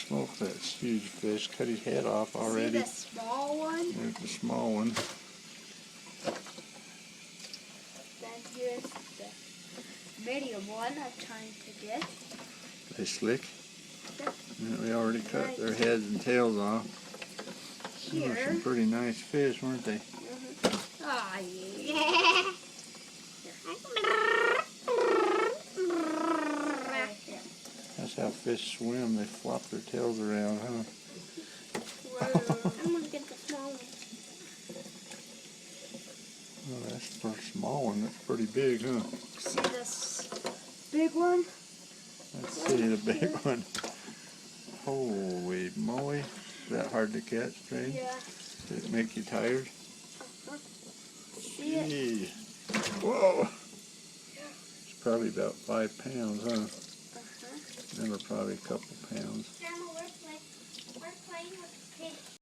Smoke that huge fish. Cut his head off already. See the small one? There's the small one. Then here's the medium one I'm trying to get. They slick. Yep. Yeah, we already cut their heads and tails off. Those were Here. some pretty nice fish, weren't they? Ah, yeah. That's how fish swim. They flop their tails around, huh? I'm gonna get the small one. Oh, that's for a small one. That's pretty big, huh? See this big one? Let's see the big one. Holy moly. Is that hard to catch, Trey? Yeah. Did it make you tired? See it? Gee. Whoa. It's probably about 5 pounds, huh? Never probably a couple pounds.